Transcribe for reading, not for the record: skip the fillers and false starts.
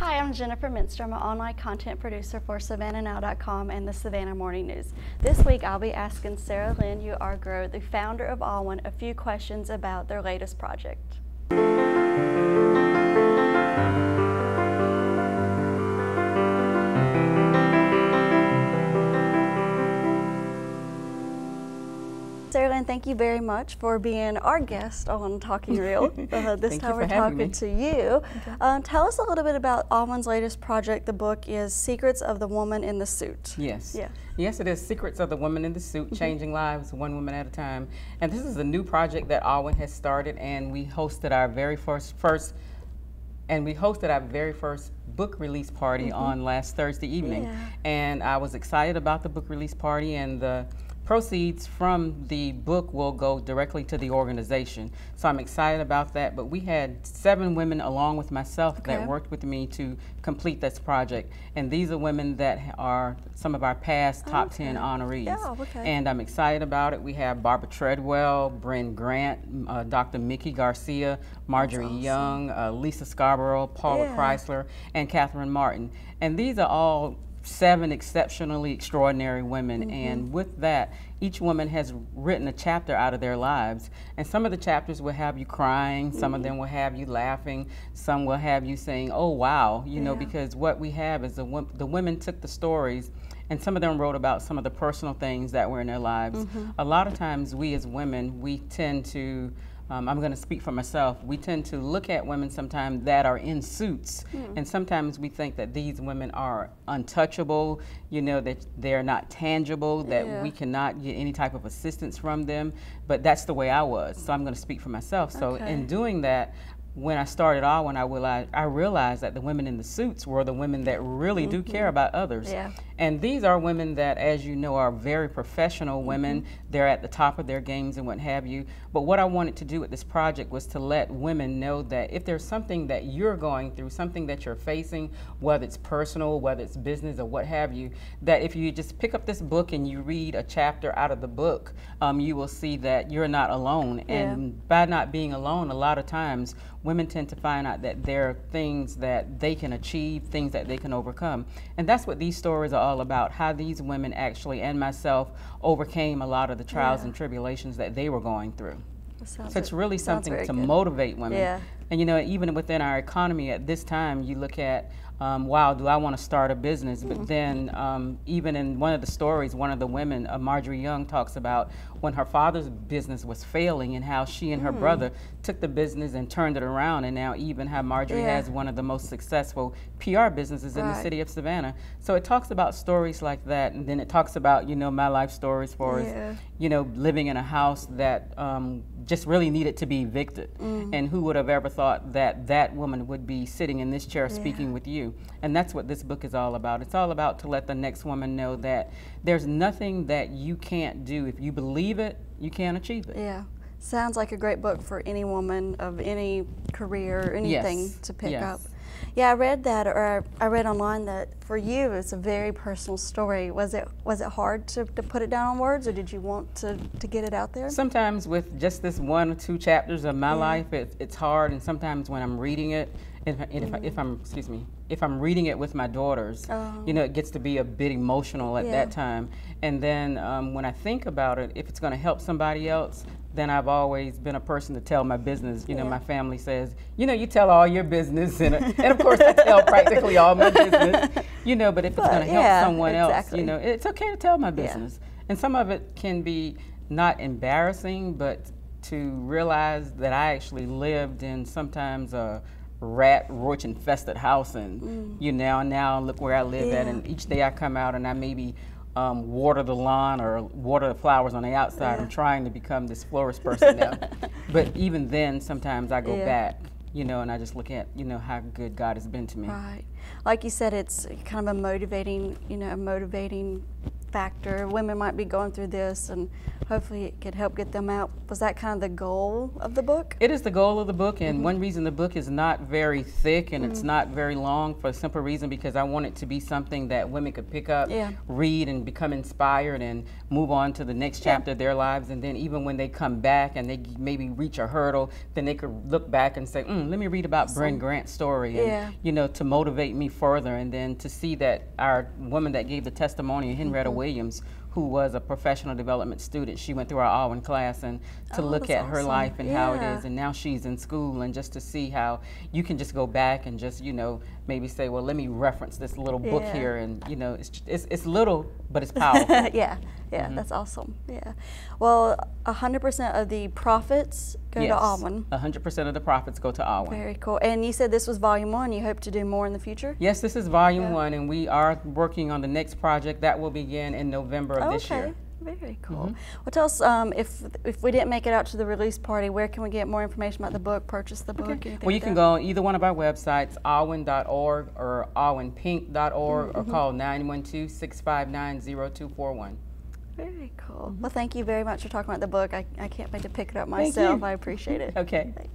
Hi, I'm Jennifer Minster. I'm an online content producer for SavannahNow.com and the Savannah Morning News. This week I'll be asking Sarahlyn U, Argrow, the founder of AWWIN, a few questions about their latest project. Sarahlyn, thank you very much for being our guest on Talking Real. This time we're talking to you. Okay. Tell us a little bit about AWWIN's latest project. The book is Secrets of the Woman in the Suit. Yes. Yeah. Yes, it is Secrets of the Woman in the Suit, Changing Lives One Woman at a Time. And this is a new project that AWWIN has started, and we hosted our very first book release party on last Thursday evening. Yeah. And I was excited about the book release party, and the proceeds from the book will go directly to the organization. So I'm excited about that. But we had 7 women along with myself that worked with me to complete this project. And these are women that are some of our past top 10 honorees. Yeah, and I'm excited about it. We have Barbara Treadwell, Bryn Grant, Dr. Mickey Garcia, Marjorie Young, Lisa Scarborough, Paula Chrysler, and Catherine Martin. And these are all 7 exceptionally extraordinary women, and with that, each woman has written a chapter out of their lives, and some of the chapters will have you crying, some of them will have you laughing, some will have you saying, oh wow, you know, because what we have is the women took the stories, and some of them wrote about some of the personal things that were in their lives. A lot of times we as women, we tend to I'm going to speak for myself. We tend to look at women sometimes that are in suits, and sometimes we think that these women are untouchable, you know, that they're not tangible, that we cannot get any type of assistance from them, but that's the way I was. So I'm going to speak for myself. So in doing that, when I started off, when I realized that the women in the suits were the women that really do care about others. Yeah. And these are women that, as you know, are very professional women. They're at the top of their games and what have you. But what I wanted to do with this project was to let women know that if there's something that you're going through, something that you're facing, whether it's personal, whether it's business or what have you, that if you just pick up this book and you read a chapter out of the book, you will see that you're not alone. And by not being alone, a lot of times women tend to find out that there are things that they can achieve, things that they can overcome. And that's what these stories are all about, how these women actually, and myself, overcame a lot of the trials and tribulations that they were going through. So it's really something to motivate women. And you know, even within our economy at this time, you look at, wow, do I want to start a business? But then even in one of the stories, one of the women, Marjorie Young, talks about when her father's business was failing and how she and her brother took the business and turned it around, and now even how Marjorie has one of the most successful PR businesses in the city of Savannah. So it talks about stories like that, and then it talks about, you know, my life stories for us, you know, living in a house that just really needed to be evicted. And who would have ever thought that that woman would be sitting in this chair speaking with you? And that's what this book is all about. It's all about to let the next woman know that there's nothing that you can't do. If you believe it, you can achieve it. Yeah. Sounds like a great book for any woman of any career, anything to pick up. Yeah, I read that, or I read online that for you it's a very personal story. Was it hard to put it down on words, or did you want to get it out there? Sometimes with just this 1 or 2 chapters of my life, it's hard, and sometimes when I'm reading it, if I'm reading it with my daughters, you know, it gets to be a bit emotional at that time. And then when I think about it, if it's going to help somebody else, then I've always been a person to tell my business. You know, my family says, you know, you tell all your business, and of course I tell practically all my business, you know, but if it's going to help someone else, you know, it's okay to tell my business. And some of it can be not embarrassing, but to realize that I actually lived in sometimes a rat, roach infested house, and you know, now look where I live at, and each day I come out and I maybe water the lawn or water the flowers on the outside. I'm trying to become this florist person now. But even then, sometimes I go back, you know, and I just look at, you know, how good God has been to me. Right. Like you said, it's kind of a motivating, you know, a motivating factor. Women might be going through this, and hopefully it could help get them out. Was that kind of the goal of the book? It is the goal of the book, and one reason the book is not very thick and it's not very long, for a simple reason, because I want it to be something that women could pick up, read, and become inspired and move on to the next chapter of their lives. And then even when they come back and they maybe reach a hurdle, then they could look back and say, let me read about Bryn Grant's story, and you know, to motivate me further. And then to see that our woman that gave the testimony, Henrietta Williams, who was a professional development student, she went through our AWWIN class, and to look at her life and how it is, and now she's in school, and just to see how you can just go back and just, you know, maybe say, well, let me reference this little book here, and you know, it's little, but it's powerful. That's awesome. Yeah. Well, 100% of the profits go to AWWIN. 100% of the profits go to AWWIN. Very cool. And you said this was volume 1. You hope to do more in the future? Yes, this is volume 1, and we are working on the next project that will begin in November of this year. Very cool. Well, tell us, if we didn't make it out to the release party, where can we get more information about the book, purchase the book? Well, you can go on either one of our websites, awwin.org or awwinpink.org, or call 912-659-0241. Very cool. Well, thank you very much for talking about the book. I can't wait to pick it up myself. I appreciate it. Okay. Thanks.